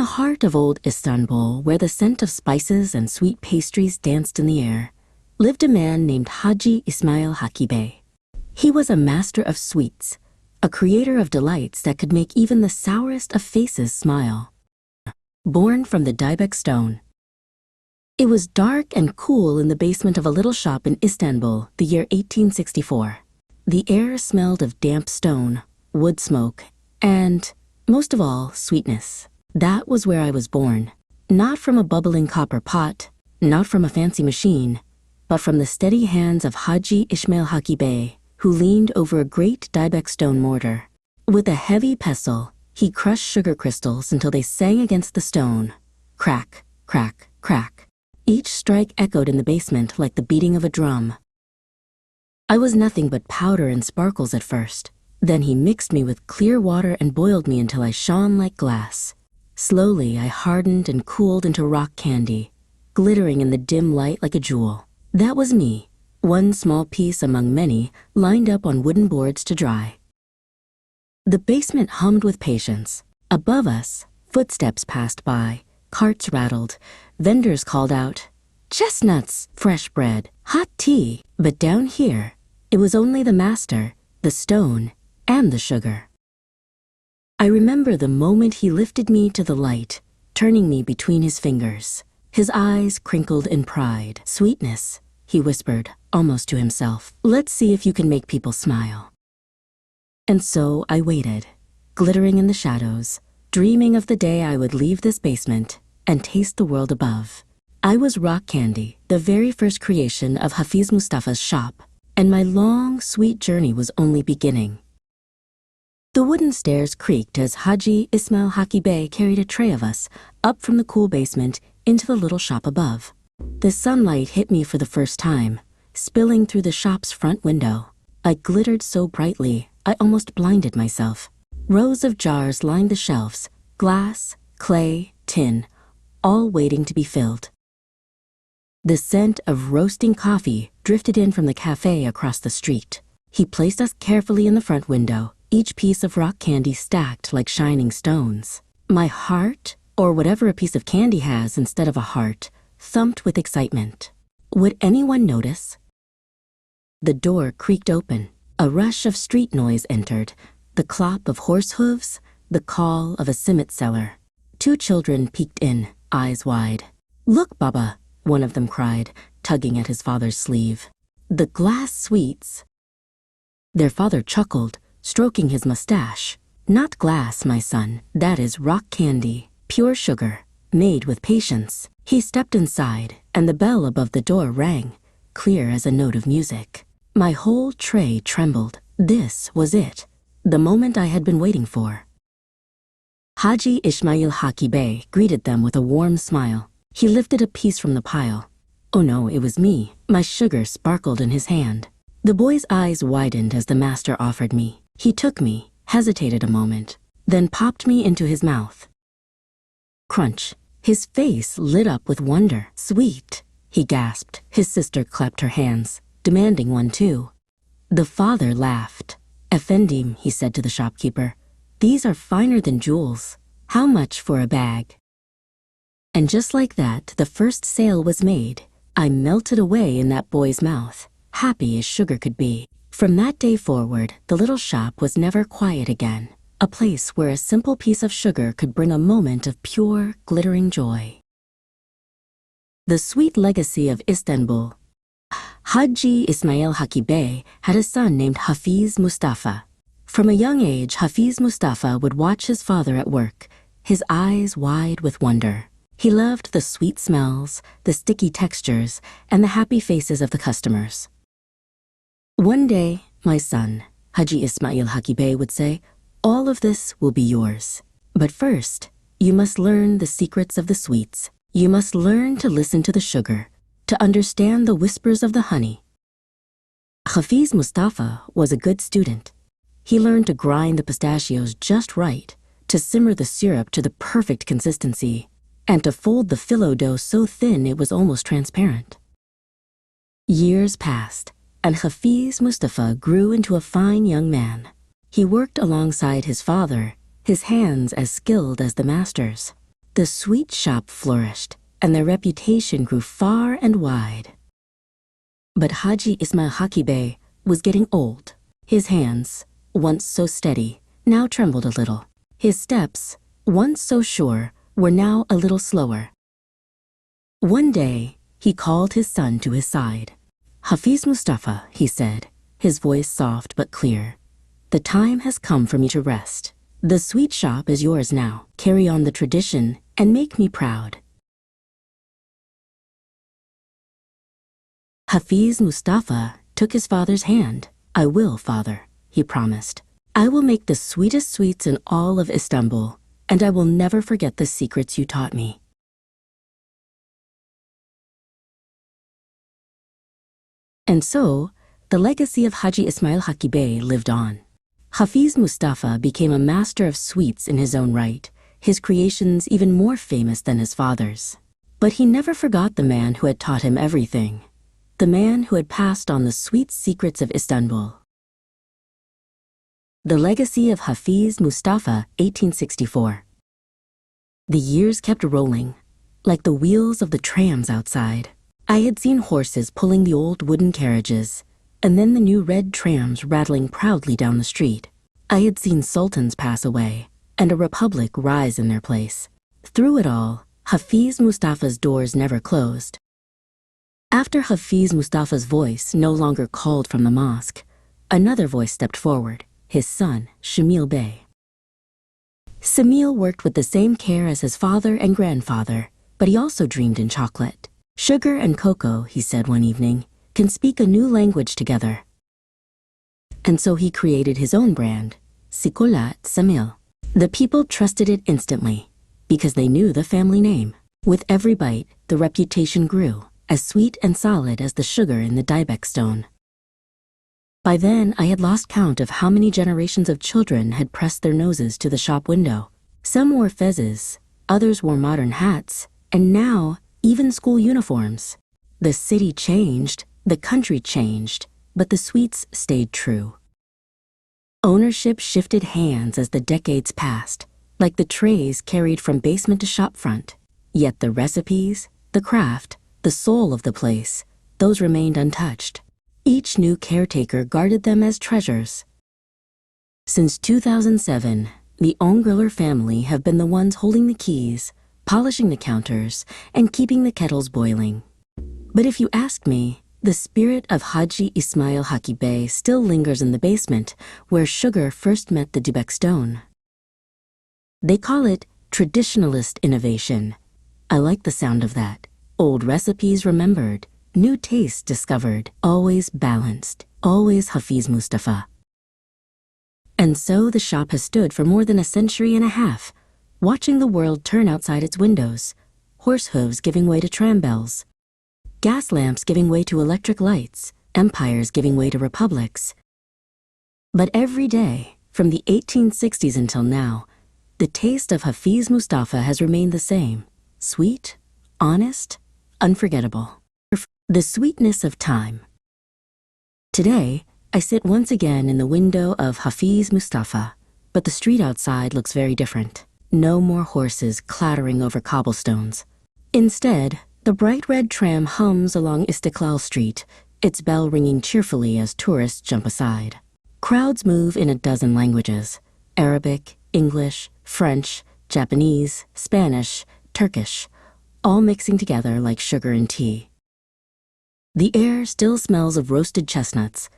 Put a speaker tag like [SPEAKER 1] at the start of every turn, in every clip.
[SPEAKER 1] the heart of old Istanbul, where the scent of spices and sweet pastries danced in the air, lived a man named Hadji İsmail Hakkı Bey. He was a master of sweets, a creator of delights that could make even the sourest of faces smile. Born from the Dibek stone. It was dark and cool in the basement of a little shop in Istanbul, the year 1864. The air smelled of damp stone, wood smoke, and, most of all, sweetness. That was where I was born. Not from a bubbling copper pot, not from a fancy machine, but from the steady hands of Hadji İsmail Hakkı Bey, who leaned over a great Dibek stone mortar. With a heavy pestle, he crushed sugar crystals until they sang against the stone. Crack, crack, crack. Each strike echoed in the basement like the beating of a drum. I was nothing but powder and sparkles at first. Then he mixed me with clear water and boiled me until I shone like glass. Slowly, I hardened and cooled into rock candy, glittering in the dim light like a jewel. That was me, one small piece among many, lined up on wooden boards to dry. The basement hummed with patience. Above us, footsteps passed by, carts rattled, vendors called out, "Chestnuts, fresh bread, hot tea." But down here, it was only the master, the stone, and the sugar. I remember the moment he lifted me to the light, turning me between his fingers. His eyes crinkled in pride. "Sweetness," he whispered, almost to himself. "Let's see if you can make people smile." And so I waited, glittering in the shadows, dreaming of the day I would leave this basement and taste the world above. I was rock candy, the very first creation of Hafiz Mustafa's shop, and my long, sweet journey was only beginning. The wooden stairs creaked as Hadji İsmail Hakkı Bey carried a tray of us up from the cool basement into the little shop above. The sunlight hit me for the first time, spilling through the shop's front window. I glittered so brightly, I almost blinded myself. Rows of jars lined the shelves, glass, clay, tin, all waiting to be filled. The scent of roasting coffee drifted in from the cafe across the street. He placed us carefully in the front window, each piece of rock candy stacked like shining stones. My heart, or whatever a piece of candy has instead of a heart, thumped with excitement. Would anyone notice? The door creaked open. A rush of street noise entered, the clop of horse hooves, the call of a simit seller. 2 children peeked in, eyes wide. "Look, Baba," one of them cried, tugging at his father's sleeve. "The glass sweets." Their father chuckled, stroking his mustache. "Not glass, my son. That is rock candy, pure sugar, made with patience." He stepped inside, and the bell above the door rang, clear as a note of music. My whole tray trembled. This was it, the moment I had been waiting for. Hadji İsmail Hakkı Bey greeted them with a warm smile. He lifted a piece from the pile. Oh no, it was me. My sugar sparkled in his hand. The boy's eyes widened as the master offered me. He took me, hesitated a moment, then popped me into his mouth. Crunch. His face lit up with wonder. "Sweet," he gasped. His sister clapped her hands, demanding one too. The father laughed. "Efendim," he said to the shopkeeper, "these are finer than jewels. How much for a bag?" And just like that, the first sale was made. I melted away in that boy's mouth, happy as sugar could be. From that day forward, the little shop was never quiet again, a place where a simple piece of sugar could bring a moment of pure, glittering joy. The sweet legacy of Istanbul. Hadji İsmail Hakkı Bey had a son named Hafiz Mustafa. From a young age, Hafiz Mustafa would watch his father at work, his eyes wide with wonder. He loved the sweet smells, the sticky textures, and the happy faces of the customers. "One day, my son," Hadji İsmail Hakkı Bey would say, "all of this will be yours. But first, you must learn the secrets of the sweets. You must learn to listen to the sugar, to understand the whispers of the honey." Hafiz Mustafa was a good student. He learned to grind the pistachios just right, to simmer the syrup to the perfect consistency, and to fold the phyllo dough so thin it was almost transparent. Years passed, and Hafiz Mustafa grew into a fine young man. He worked alongside his father, his hands as skilled as the master's. The sweet shop flourished, and their reputation grew far and wide. But Hadji İsmail Hakkı Bey was getting old. His hands, once so steady, now trembled a little. His steps, once so sure, were now a little slower. One day, he called his son to his side. "Hafiz Mustafa," he said, his voice soft but clear, "the time has come for me to rest. The sweet shop is yours now. Carry on the tradition and make me proud." Hafiz Mustafa took his father's hand. "I will, father," he promised. "I will make the sweetest sweets in all of Istanbul, and I will never forget the secrets you taught me." And so, the legacy of Hadji İsmail Hakkı Bey lived on. Hafiz Mustafa became a master of sweets in his own right, his creations even more famous than his father's. But he never forgot the man who had taught him everything, the man who had passed on the sweet secrets of Istanbul. The legacy of Hafiz Mustafa, 1864. The years kept rolling, like the wheels of the trams outside. I had seen horses pulling the old wooden carriages, and then the new red trams rattling proudly down the street. I had seen sultans pass away, and a republic rise in their place. Through it all, Hafiz Mustafa's doors never closed. After Hafiz Mustafa's voice no longer called from the mosque, another voice stepped forward, his son, Shamil Bey. Shamil worked with the same care as his father and grandfather, but he also dreamed in chocolate. "Sugar and cocoa," he said one evening, "can speak a new language together." And so he created his own brand, Sikolat Shamil. The people trusted it instantly, because they knew the family name. With every bite, the reputation grew, as sweet and solid as the sugar in the Dibek stone. By then, I had lost count of how many generations of children had pressed their noses to the shop window. Some wore fezzes, others wore modern hats, and now, even school uniforms. The city changed, the country changed, but the sweets stayed true. Ownership shifted hands as the decades passed, like the trays carried from basement to shop front. Yet the recipes, the craft, the soul of the place, those remained untouched. Each new caretaker guarded them as treasures. Since 2007, the Ongler family have been the ones holding the keys, polishing the counters, and keeping the kettles boiling. But if you ask me, the spirit of Hadji İsmail Hakkı Bey still lingers in the basement where sugar first met the Dibek stone. They call it traditionalist innovation. I like the sound of that. Old recipes remembered, new tastes discovered, always balanced, always Hafiz Mustafa. And so the shop has stood for more than a century and a half, watching the world turn outside its windows, horse hooves giving way to tram bells, gas lamps giving way to electric lights, empires giving way to republics. But every day, from the 1860s until now, the taste of Hafiz Mustafa has remained the same, sweet, honest, unforgettable. The sweetness of time. Today, I sit once again in the window of Hafiz Mustafa, but the street outside looks very different. No more horses clattering over cobblestones. Instead, the bright red tram hums along Istiklal Street, its bell ringing cheerfully as tourists jump aside. Crowds move in a dozen languages: Arabic, English, French, Japanese, Spanish, Turkish, all mixing together like sugar and tea. The air still smells of roasted chestnuts,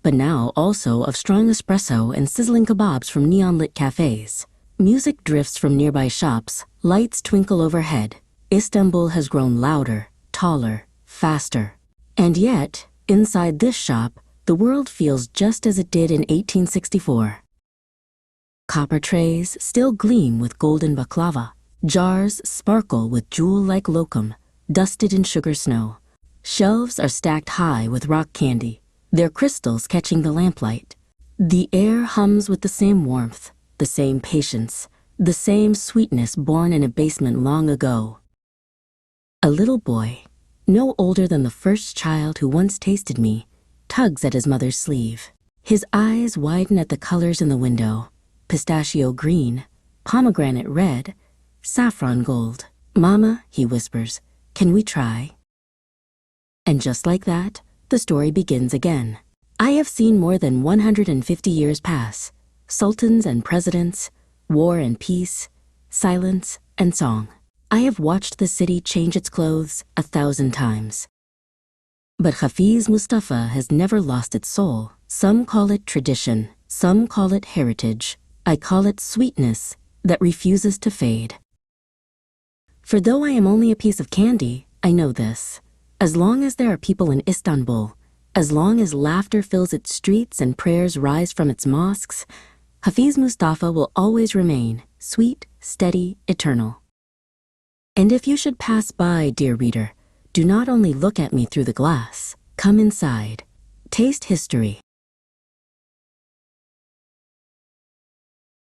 [SPEAKER 1] but now also of strong espresso and sizzling kebabs from neon-lit cafes. Music drifts from nearby shops, lights twinkle overhead. Istanbul has grown louder, taller, faster. And yet, inside this shop, the world feels just as it did in 1864. Copper trays still gleam with golden baklava. Jars sparkle with jewel-like lokum, dusted in sugar snow. Shelves are stacked high with rock candy, their crystals catching the lamplight. The air hums with the same warmth, the same patience, the same sweetness born in a basement long ago. A little boy, no older than the first child who once tasted me, tugs at his mother's sleeve. His eyes widen at the colors in the window: pistachio green, pomegranate red, saffron gold. Mama, he whispers, can we try? And just like that, the story begins again. I have seen more than 150 years pass, sultans and presidents, war and peace, silence and song. I have watched the city change its clothes 1,000 times. But Hafiz Mustafa has never lost its soul. Some call it tradition, some call it heritage. I call it sweetness that refuses to fade. For though I am only a piece of candy, I know this. As long as there are people in Istanbul, as long as laughter fills its streets and prayers rise from its mosques, Hafiz Mustafa will always remain sweet, steady, eternal. And if you should pass by, dear reader, do not only look at me through the glass. Come inside. Taste history.